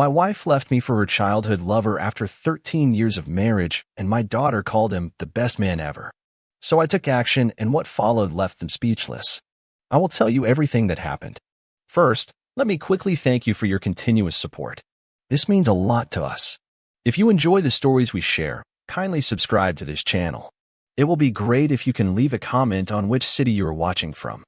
My wife left me for her childhood lover after 13 years of marriage, and my daughter called him the best man ever. So I took action, and what followed left them speechless. I will tell you everything that happened. First, let me quickly thank you for your continuous support. This means a lot to us. If you enjoy the stories we share, kindly subscribe to this channel. It will be great if you can leave a comment on which city you are watching from.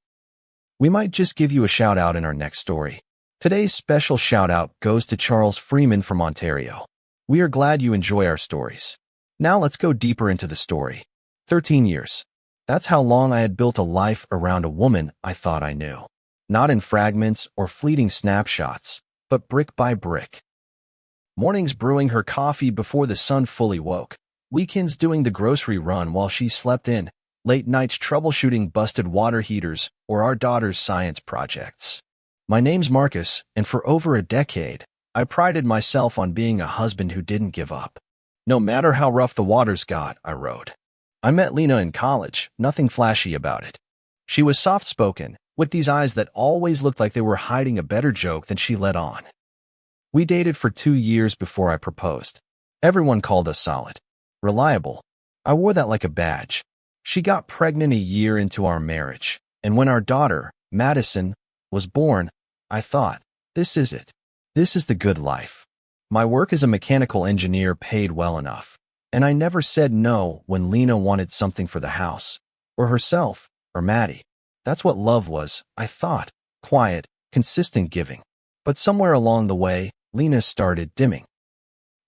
We might just give you a shout out in our next story. Today's special shout out goes to Charles Freeman from Ontario. We are glad you enjoy our stories. Now let's go deeper into the story. 13 years. That's how long I had built a life around a woman I thought I knew. Not in fragments or fleeting snapshots, but brick by brick. Mornings brewing her coffee before the sun fully woke. Weekends doing the grocery run while she slept in. Late nights troubleshooting busted water heaters or our daughter's science projects. My name's Marcus, and for over a decade, I prided myself on being a husband who didn't give up. No matter how rough the waters got, I wrote. I met Lena in college, nothing flashy about it. She was soft-spoken, with these eyes that always looked like they were hiding a better joke than she let on. We dated for 2 years before I proposed. Everyone called us solid. Reliable. I wore that like a badge. She got pregnant a year into our marriage, and when our daughter, Madison, was born, I thought, this is it. This is the good life. My work as a mechanical engineer paid well enough, and I never said no when Lena wanted something for the house, or herself, or Maddie. That's what love was, I thought. Quiet, consistent giving. But somewhere along the way, Lena started dimming.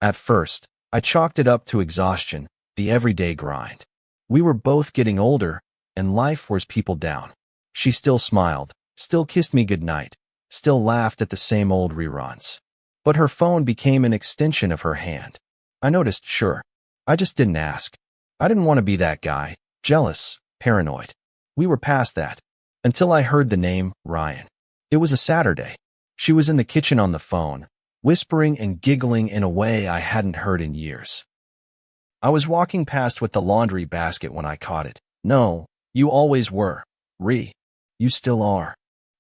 At first, I chalked it up to exhaustion, the everyday grind. We were both getting older, and life wears people down. She still smiled, still kissed me goodnight, still laughed at the same old reruns. But her phone became an extension of her hand. I noticed, sure. I just didn't ask. I didn't want to be that guy, jealous, paranoid. We were past that, until I heard the name, Ryan. It was a Saturday. She was in the kitchen on the phone, whispering and giggling in a way I hadn't heard in years. I was walking past with the laundry basket when I caught it. No, you always were. You still are.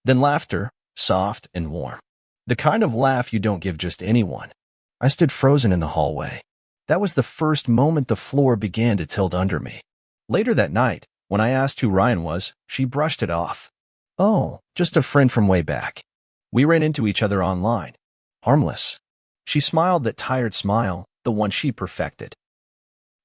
Then laughter, soft and warm. The kind of laugh you don't give just anyone. I stood frozen in the hallway. That was the first moment the floor began to tilt under me. Later that night, when I asked who Ryan was, she brushed it off. Oh, just a friend from way back. We ran into each other online. Harmless. She smiled that tired smile, the one she perfected.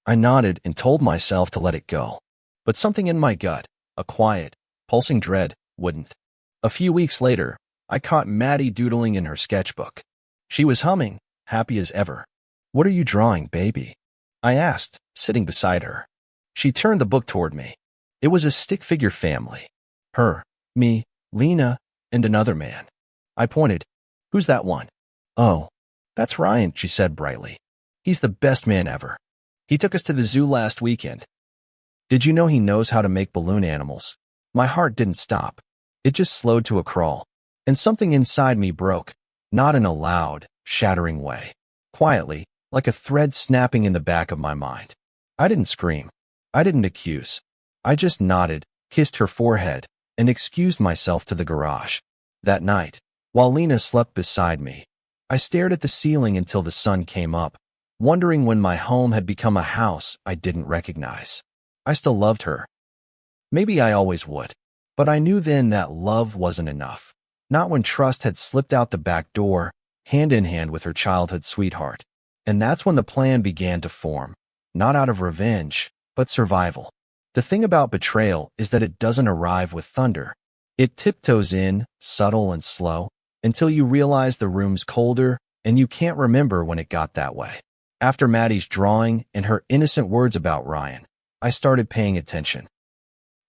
I nodded and told myself to let it go. But something in my gut, a quiet, pulsing dread, wouldn't. A few weeks later, I caught Maddie doodling in her sketchbook. She was humming, happy as ever. What are you drawing, baby? I asked, sitting beside her. She turned the book toward me. It was a stick-figure family. Her, me, Lena, and another man. I pointed. Who's that one? Oh, that's Ryan, she said brightly. He's the best man ever. He took us to the zoo last weekend. Did you know he knows how to make balloon animals? My heart didn't stop. It just slowed to a crawl. And something inside me broke, not in a loud, shattering way. Quietly, like a thread snapping in the back of my mind. I didn't scream. I didn't accuse. I just nodded, kissed her forehead, and excused myself to the garage. That night, while Lena slept beside me, I stared at the ceiling until the sun came up, wondering when my home had become a house I didn't recognize. I still loved her. Maybe I always would. But I knew then that love wasn't enough. Not when trust had slipped out the back door, hand in hand with her childhood sweetheart. And that's when the plan began to form. Not out of revenge, but survival. The thing about betrayal is that it doesn't arrive with thunder. It tiptoes in, subtle and slow, until you realize the room's colder and you can't remember when it got that way. After Maddie's drawing and her innocent words about Ryan, I started paying attention.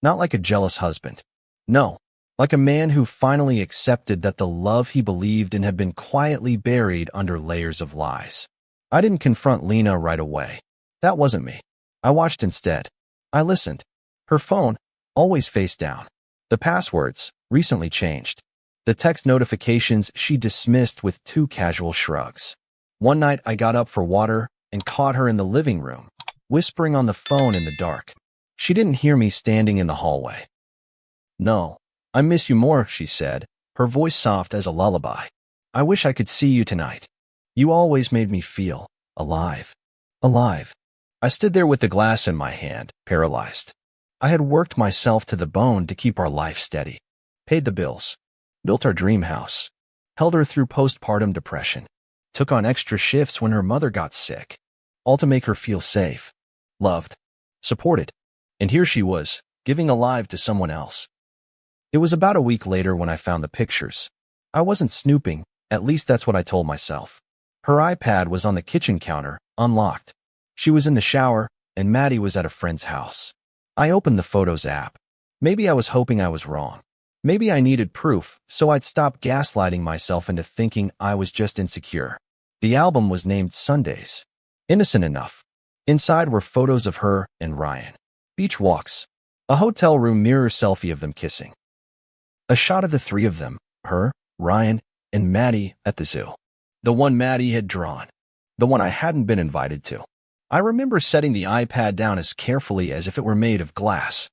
Not like a jealous husband. No, like a man who finally accepted that the love he believed in had been quietly buried under layers of lies. I didn't confront Lena right away. That wasn't me. I watched instead. I listened. Her phone, always face down. The passwords, recently changed. The text notifications she dismissed with 2 casual shrugs. One night I got up for water and caught her in the living room, whispering on the phone in the dark. She didn't hear me standing in the hallway. No, I miss you more, she said, her voice soft as a lullaby. I wish I could see you tonight. You always made me feel alive. Alive. I stood there with the glass in my hand, paralyzed. I had worked myself to the bone to keep our life steady, paid the bills, built our dream house, held her through postpartum depression, took on extra shifts when her mother got sick, all to make her feel safe, loved, supported. And here she was, giving alive to someone else. It was about a week later when I found the pictures. I wasn't snooping, at least that's what I told myself. Her iPad was on the kitchen counter, unlocked. She was in the shower, and Maddie was at a friend's house. I opened the Photos app. Maybe I was hoping I was wrong. Maybe I needed proof, so I'd stop gaslighting myself into thinking I was just insecure. The album was named Sundays. Innocent enough. Inside were photos of her and Ryan. Beach walks. A hotel room mirror selfie of them kissing. A shot of the three of them, her, Ryan, and Maddie at the zoo. The one Maddie had drawn. The one I hadn't been invited to. I remember setting the iPad down as carefully as if it were made of glass.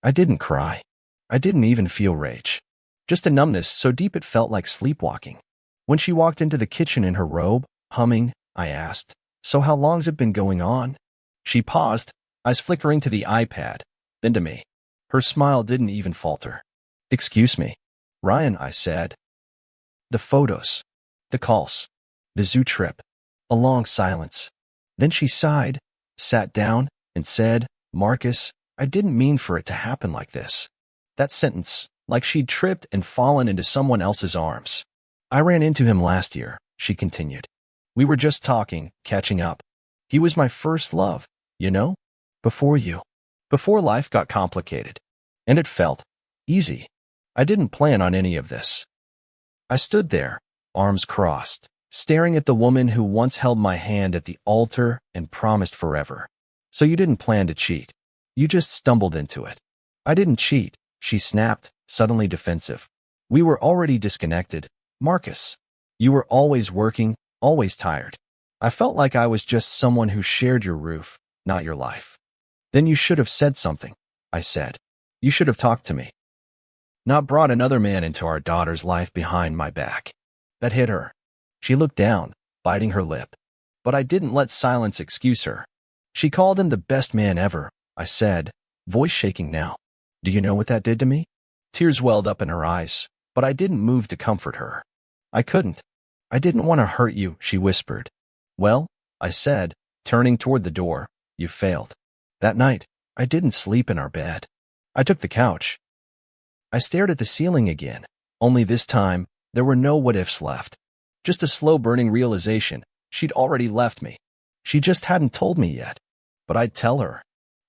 I didn't cry. I didn't even feel rage. Just a numbness so deep it felt like sleepwalking. When she walked into the kitchen in her robe, humming, I asked, "So how long's it been going on?" She paused, eyes flickering to the iPad, then to me. Her smile didn't even falter. "Excuse me, Ryan," I said. The photos. The calls. The zoo trip. A long silence. Then she sighed, sat down, and said, "Marcus, I didn't mean for it to happen like this." That sentence, like she'd tripped and fallen into someone else's arms. "I ran into him last year," she continued. "We were just talking, catching up. He was my first love, you know? Before you. Before life got complicated. And it felt easy. I didn't plan on any of this." I stood there, arms crossed, staring at the woman who once held my hand at the altar and promised forever. "So you didn't plan to cheat. You just stumbled into it." "I didn't cheat," she snapped, suddenly defensive. "We were already disconnected, Marcus. You were always working, always tired. I felt like I was just someone who shared your roof, not your life." "Then you should have said something," I said. "You should have talked to me. Not brought another man into our daughter's life behind my back." That hit her. She looked down, biting her lip. But I didn't let silence excuse her. "She called him the best man ever," I said, voice shaking now. "Do you know what that did to me?" Tears welled up in her eyes, but I didn't move to comfort her. "I couldn't. I didn't want to hurt you," she whispered. "Well," I said, turning toward the door, "you failed." That night, I didn't sleep in our bed. I took the couch. I stared at the ceiling again, only this time, there were no what-ifs left. Just a slow-burning realization, she'd already left me. She just hadn't told me yet. But I'd tell her.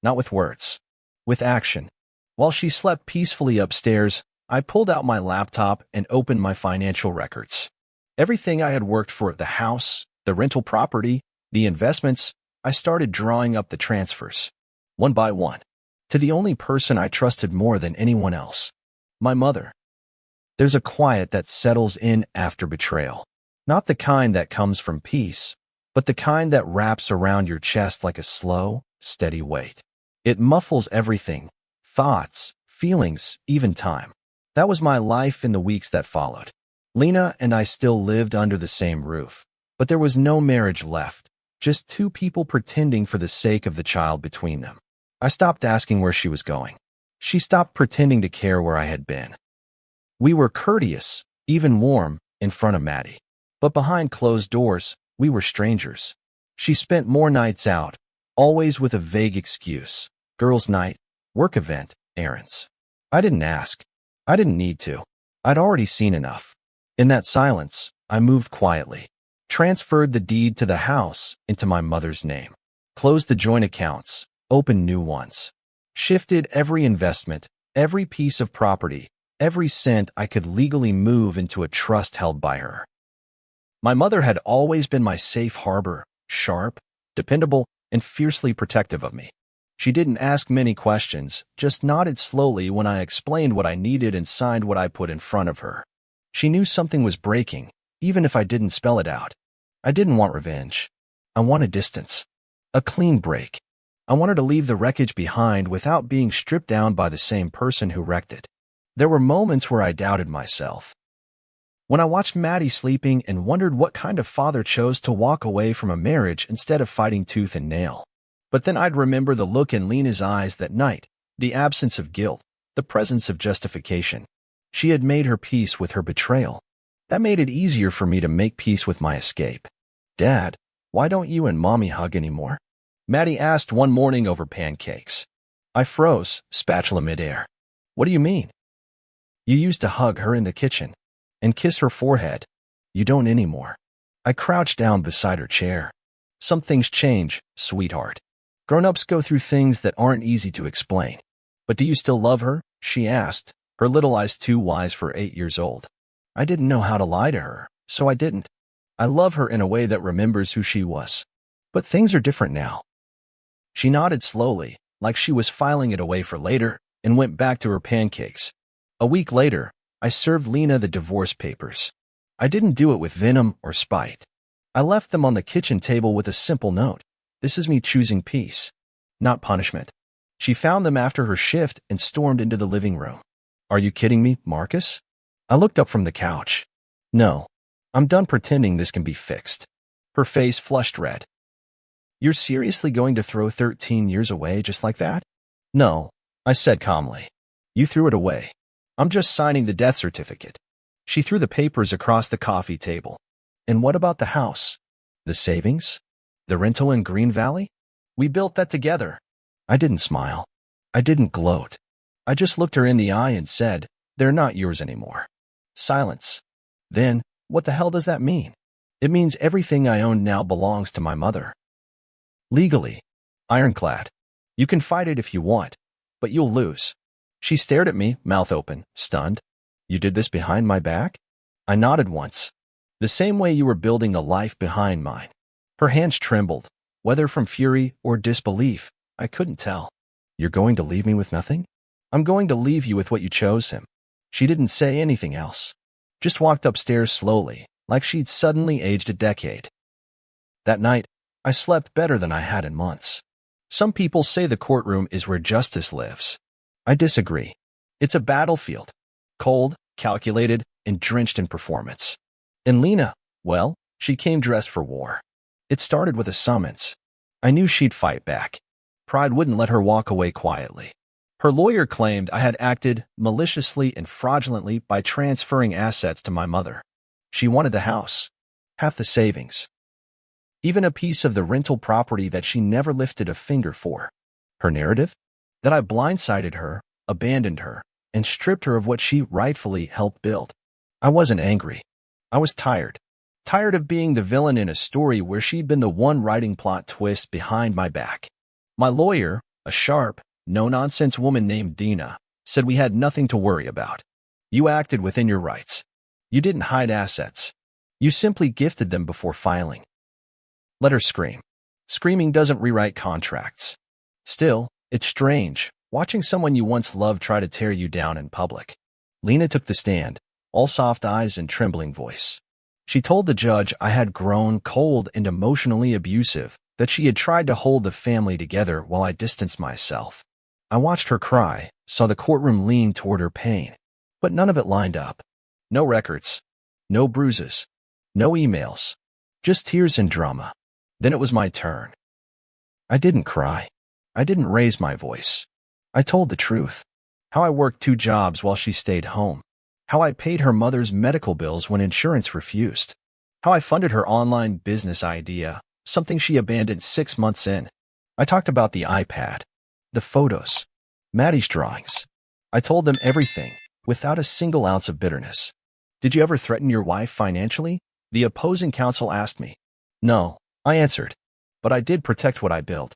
Not with words. With action. While she slept peacefully upstairs, I pulled out my laptop and opened my financial records. Everything I had worked for, the house, the rental property, the investments, I started drawing up the transfers. One by one. To the only person I trusted more than anyone else. My mother. There's a quiet that settles in after betrayal. Not the kind that comes from peace, but the kind that wraps around your chest like a slow, steady weight. It muffles everything. Thoughts, feelings, even time. That was my life in the weeks that followed. Lena and I still lived under the same roof, but there was no marriage left, just two people pretending for the sake of the child between them. I stopped asking where she was going. She stopped pretending to care where I had been. We were courteous, even warm, in front of Maddie. But behind closed doors, we were strangers. She spent more nights out, always with a vague excuse. Girls' night, work event, errands. I didn't ask. I didn't need to. I'd already seen enough. In that silence, I moved quietly, transferred the deed to the house into my mother's name, closed the joint accounts, opened new ones, shifted every investment, every piece of property, every cent I could legally move into a trust held by her. My mother had always been my safe harbor, sharp, dependable, and fiercely protective of me. She didn't ask many questions, just nodded slowly when I explained what I needed and signed what I put in front of her. She knew something was breaking, even if I didn't spell it out. I didn't want revenge. I wanted distance. A clean break. I wanted to leave the wreckage behind without being stripped down by the same person who wrecked it. There were moments where I doubted myself. When I watched Maddie sleeping and wondered what kind of father chose to walk away from a marriage instead of fighting tooth and nail. But then I'd remember the look in Lena's eyes that night, the absence of guilt, the presence of justification. She had made her peace with her betrayal. That made it easier for me to make peace with my escape. Dad, why don't you and Mommy hug anymore? Maddie asked one morning over pancakes. I froze, spatula midair. What do you mean? You used to hug her in the kitchen and kiss her forehead. You don't anymore. I crouched down beside her chair. Some things change, sweetheart. Grown-ups go through things that aren't easy to explain. But do you still love her? She asked, her little eyes too wise for 8 years old. I didn't know how to lie to her, so I didn't. I love her in a way that remembers who she was. But things are different now. She nodded slowly, like she was filing it away for later, and went back to her pancakes. A week later, I served Lena the divorce papers. I didn't do it with venom or spite. I left them on the kitchen table with a simple note. This is me choosing peace, not punishment. She found them after her shift and stormed into the living room. Are you kidding me, Marcus? I looked up from the couch. No, I'm done pretending this can be fixed. Her face flushed red. You're seriously going to throw 13 years away just like that? No, I said calmly. You threw it away. I'm just signing the death certificate. She threw the papers across the coffee table. And what about the house? The savings? The rental in Green Valley? We built that together. I didn't smile. I didn't gloat. I just looked her in the eye and said, they're not yours anymore. Silence. Then, what the hell does that mean? It means everything I own now belongs to my mother. Legally. Ironclad. You can fight it if you want, but you'll lose. She stared at me, mouth open, stunned. You did this behind my back? I nodded once. The same way you were building a life behind mine. Her hands trembled, whether from fury or disbelief, I couldn't tell. You're going to leave me with nothing? I'm going to leave you with what you chose him. She didn't say anything else. Just walked upstairs slowly, like she'd suddenly aged a decade. That night, I slept better than I had in months. Some people say the courtroom is where justice lives. I disagree. It's a battlefield. Cold, calculated, and drenched in performance. And Lena, well, she came dressed for war. It started with a summons. I knew she'd fight back. Pride wouldn't let her walk away quietly. Her lawyer claimed I had acted maliciously and fraudulently by transferring assets to my mother. She wanted the house, half the savings, even a piece of the rental property that she never lifted a finger for. Her narrative? That I blindsided her, abandoned her, and stripped her of what she rightfully helped build. I wasn't angry. I was tired. Tired of being the villain in a story where she'd been the one writing plot twists behind my back. My lawyer, a sharp, no-nonsense woman named Dina, said we had nothing to worry about. You acted within your rights. You didn't hide assets. You simply gifted them before filing. Let her scream. Screaming doesn't rewrite contracts. Still, it's strange, watching someone you once loved try to tear you down in public. Lena took the stand, all soft eyes and trembling voice. She told the judge I had grown cold and emotionally abusive, that she had tried to hold the family together while I distanced myself. I watched her cry, saw the courtroom lean toward her pain, but none of it lined up. No records, no bruises, no emails, just tears and drama. Then it was my turn. I didn't cry. I didn't raise my voice. I told the truth. How I worked 2 jobs while she stayed home. How I paid her mother's medical bills when insurance refused. How I funded her online business idea, something she abandoned 6 months in. I talked about the iPad, the photos, Maddie's drawings. I told them everything, without a single ounce of bitterness. Did you ever threaten your wife financially? The opposing counsel asked me. No, I answered, but I did protect what I built.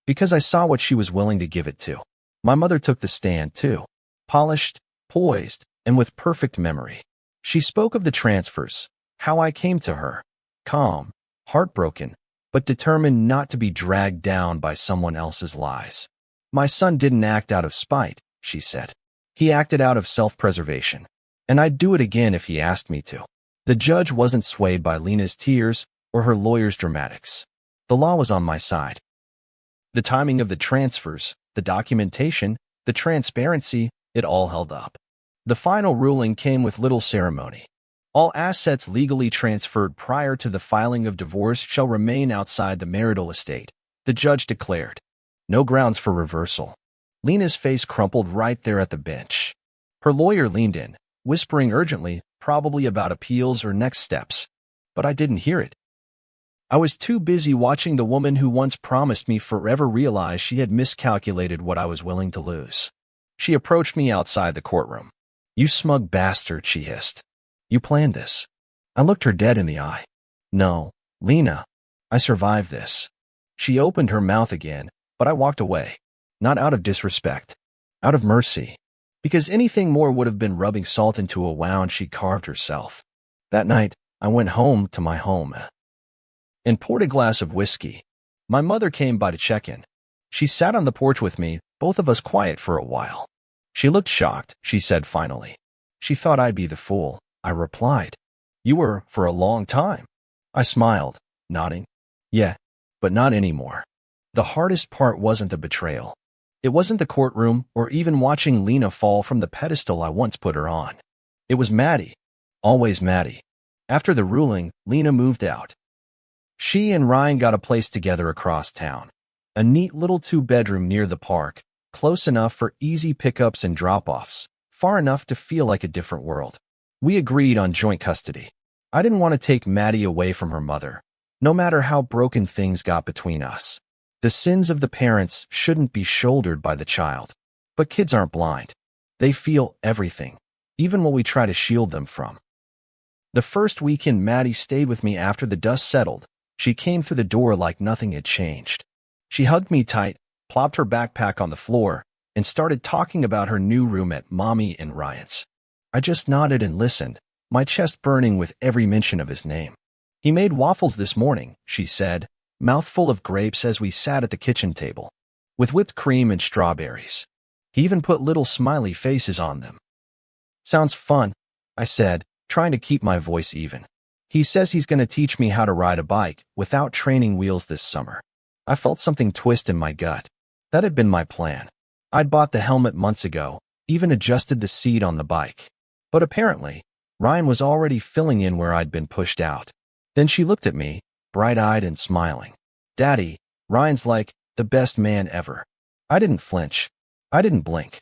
Because I saw what she was willing to give it to. My mother took the stand too, polished, poised, and with perfect memory. She spoke of the transfers, how I came to her, calm, heartbroken, but determined not to be dragged down by someone else's lies. My son didn't act out of spite, she said. He acted out of self-preservation, and I'd do it again if he asked me to. The judge wasn't swayed by Lena's tears or her lawyer's dramatics. The law was on my side. The timing of the transfers, the documentation, the transparency, it all held up. The final ruling came with little ceremony. All assets legally transferred prior to the filing of divorce shall remain outside the marital estate, the judge declared. No grounds for reversal. Lena's face crumpled right there at the bench. Her lawyer leaned in, whispering urgently, probably about appeals or next steps. But I didn't hear it. I was too busy watching the woman who once promised me forever realize she had miscalculated what I was willing to lose. She approached me outside the courtroom. "You smug bastard," she hissed. "You planned this." I looked her dead in the eye. "No, Lena, I survived this." She opened her mouth again, but I walked away. Not out of disrespect, out of mercy. Because anything more would have been rubbing salt into a wound she carved herself. That night, I went home to my home and poured a glass of whiskey. My mother came by to check in. She sat on the porch with me, both of us quiet for a while. She looked shocked, she said finally. She thought I'd be the fool, I replied. "You were for a long time." I smiled, nodding. "Yeah, but not anymore." The hardest part wasn't the betrayal. It wasn't the courtroom or even watching Lena fall from the pedestal I once put her on. It was Maddie. Always Maddie. After the ruling, Lena moved out. She and Ryan got a place together across town. A neat little 2-bedroom near the park, close enough for easy pickups and drop-offs, far enough to feel like a different world. We agreed on joint custody. I didn't want to take Maddie away from her mother, no matter how broken things got between us. The sins of the parents shouldn't be shouldered by the child. But kids aren't blind. They feel everything, even what we try to shield them from. The first weekend Maddie stayed with me after the dust settled. She came through the door like nothing had changed. She hugged me tight, plopped her backpack on the floor, and started talking about her new room at Mommy and Ryan's. I just nodded and listened, my chest burning with every mention of his name. "He made waffles this morning," she said, mouthful of grapes as we sat at the kitchen table, with whipped cream and strawberries. He even put little smiley faces on them. "Sounds fun," I said, trying to keep my voice even. "He says he's going to teach me how to ride a bike without training wheels this summer." I felt something twist in my gut. That had been my plan. I'd bought the helmet months ago, even adjusted the seat on the bike. But apparently, Ryan was already filling in where I'd been pushed out. Then she looked at me, bright-eyed and smiling. "Daddy, Ryan's like the best man ever." I didn't flinch. I didn't blink.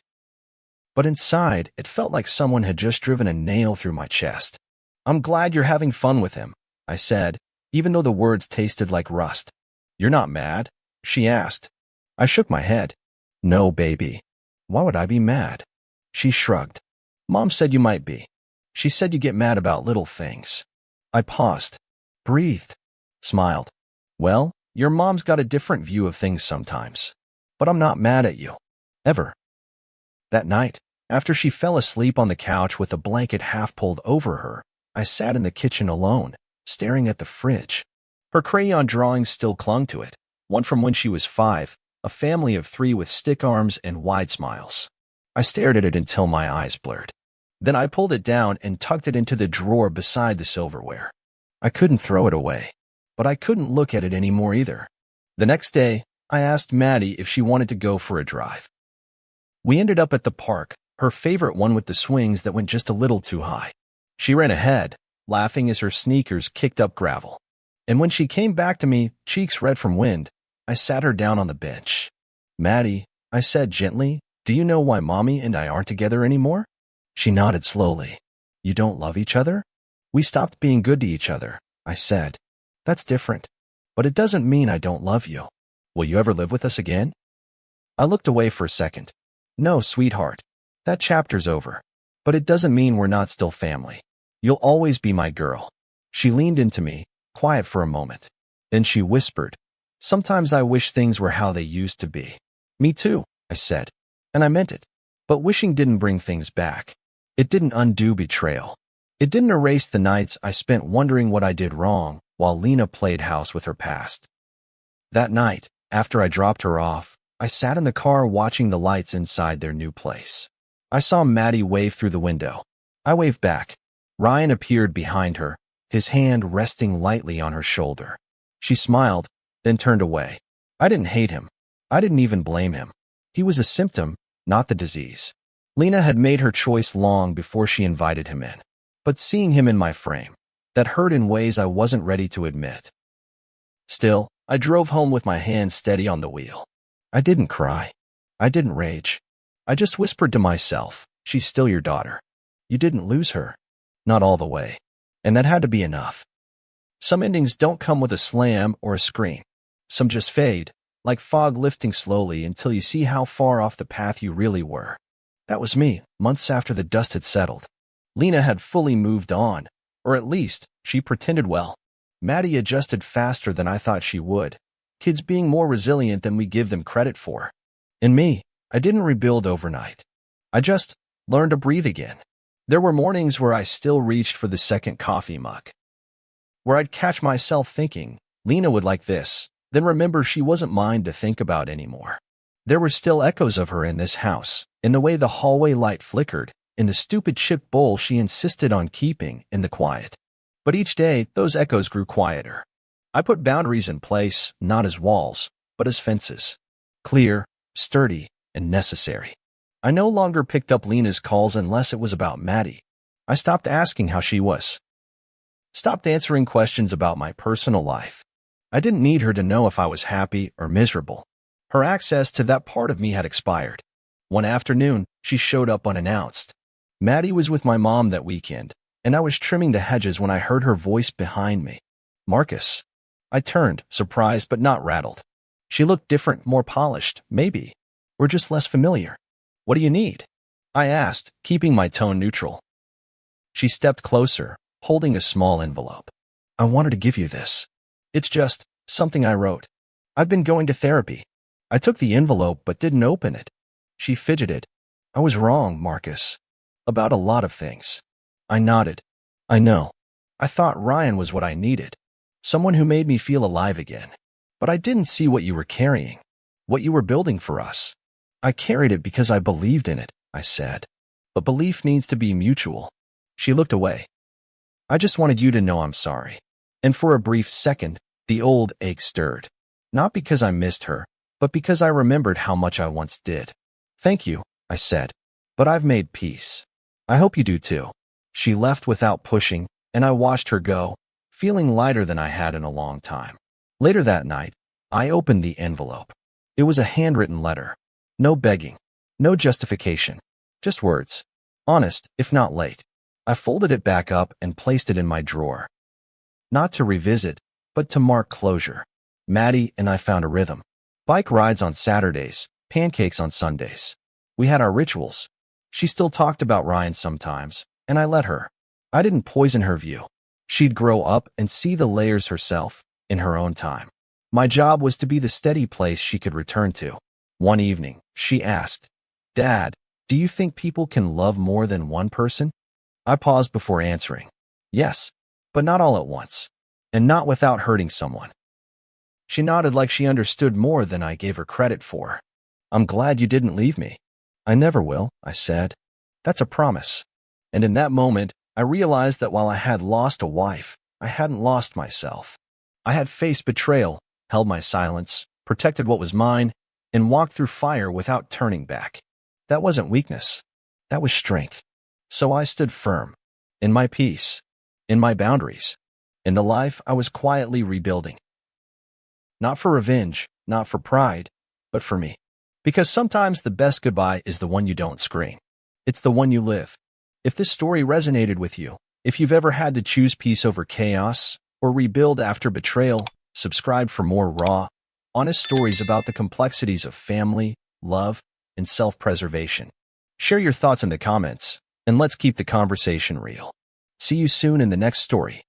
But inside, it felt like someone had just driven a nail through my chest. "I'm glad you're having fun with him," I said, even though the words tasted like rust. "You're not mad?" she asked. I shook my head. "No, baby. Why would I be mad?" She shrugged. "Mom said you might be. She said you get mad about little things." I paused, breathed, smiled. "Well, your mom's got a different view of things sometimes. But I'm not mad at you. Ever." That night, after she fell asleep on the couch with a blanket half pulled over her, I sat in the kitchen alone, staring at the fridge. Her crayon drawings still clung to it, one from when she was 5, a family of 3 with stick arms and wide smiles. I stared at it until my eyes blurred. Then I pulled it down and tucked it into the drawer beside the silverware. I couldn't throw it away, but I couldn't look at it anymore either. The next day, I asked Maddie if she wanted to go for a drive. We ended up at the park, her favorite one with the swings that went just a little too high. She ran ahead, laughing as her sneakers kicked up gravel. And when she came back to me, cheeks red from wind, I sat her down on the bench. "Maddie," I said gently, "do you know why Mommy and I aren't together anymore?" She nodded slowly. "You don't love each other?" "We stopped being good to each other," I said. "That's different. But it doesn't mean I don't love you. Will you ever live with us again?" I looked away for a second. "No, sweetheart. That chapter's over. But it doesn't mean we're not still family. You'll always be my girl." She leaned into me, quiet for a moment. Then she whispered, "Sometimes I wish things were how they used to be." "Me too," I said. And I meant it. But wishing didn't bring things back. It didn't undo betrayal. It didn't erase the nights I spent wondering what I did wrong while Lena played house with her past. That night, after I dropped her off, I sat in the car watching the lights inside their new place. I saw Maddie wave through the window. I waved back. Ryan appeared behind her, his hand resting lightly on her shoulder. She smiled, then turned away. I didn't hate him. I didn't even blame him. He was a symptom, not the disease. Lena had made her choice long before she invited him in. but seeing him in my frame, that hurt in ways I wasn't ready to admit. Still, I drove home with my hands steady on the wheel. I didn't cry. I didn't rage. I just whispered to myself, she's still your daughter. You didn't lose her. Not all the way. And that had to be enough. Some endings don't come with a slam or a scream. Some just fade, like fog lifting slowly until you see how far off the path you really were. That was me, months after the dust had settled. Lena had fully moved on, or at least, she pretended well. Maddie adjusted faster than I thought she would, kids being more resilient than we give them credit for. And me, I didn't rebuild overnight. I just learned to breathe again. There were mornings where I still reached for the second coffee mug, where I'd catch myself thinking, Lena would like this, then remember she wasn't mine to think about anymore. There were still echoes of her in this house, in the way the hallway light flickered, in the stupid chipped bowl she insisted on keeping, in the quiet. But each day, those echoes grew quieter. I put boundaries in place, not as walls, but as fences. Clear, sturdy, and necessary. I no longer picked up Lena's calls unless it was about Maddie. I stopped asking how she was. Stopped answering questions about my personal life. I didn't need her to know if I was happy or miserable. Her access to that part of me had expired. One afternoon, she showed up unannounced. Maddie was with my mom that weekend, and I was trimming the hedges when I heard her voice behind me. Marcus. I turned, surprised but not rattled. She looked different, more polished, maybe, or just less familiar. What do you need? I asked, keeping my tone neutral. She stepped closer, holding a small envelope. I wanted to give you this. It's just something I wrote. I've been going to therapy. I took the envelope but didn't open it. She fidgeted. I was wrong, Marcus. About a lot of things. I nodded. I know. I thought Ryan was what I needed. Someone who made me feel alive again. But I didn't see what you were carrying. What you were building for us. I carried it because I believed in it, I said. But belief needs to be mutual. She looked away. I just wanted you to know I'm sorry. And for a brief second, the old ache stirred. Not because I missed her, but because I remembered how much I once did. Thank you, I said. But I've made peace. I hope you do too. She left without pushing, and I watched her go, feeling lighter than I had in a long time. Later that night, I opened the envelope. It was a handwritten letter. No begging. No justification. Just words. Honest, if not late. I folded it back up and placed it in my drawer. Not to revisit, but to mark closure. Maddie and I found a rhythm. Bike rides on Saturdays, pancakes on Sundays. We had our rituals. She still talked about Ryan sometimes, and I let her. I didn't poison her view. She'd grow up and see the layers herself, in her own time. My job was to be the steady place she could return to. One evening, she asked, Dad, do you think people can love more than one person? I paused before answering. Yes, but not all at once, and not without hurting someone. She nodded like she understood more than I gave her credit for. I'm glad you didn't leave me. I never will, I said. That's a promise. And in that moment, I realized that while I had lost a wife, I hadn't lost myself. I had faced betrayal, held my silence, protected what was mine, and walked through fire without turning back. That wasn't weakness. That was strength. So I stood firm, in my peace, in my boundaries, in the life I was quietly rebuilding. Not for revenge, not for pride, but for me. Because sometimes the best goodbye is the one you don't scream. It's the one you live. If this story resonated with you, if you've ever had to choose peace over chaos, or rebuild after betrayal, subscribe for more raw, honest stories about the complexities of family, love, and self-preservation. Share your thoughts in the comments, and let's keep the conversation real. See you soon in the next story.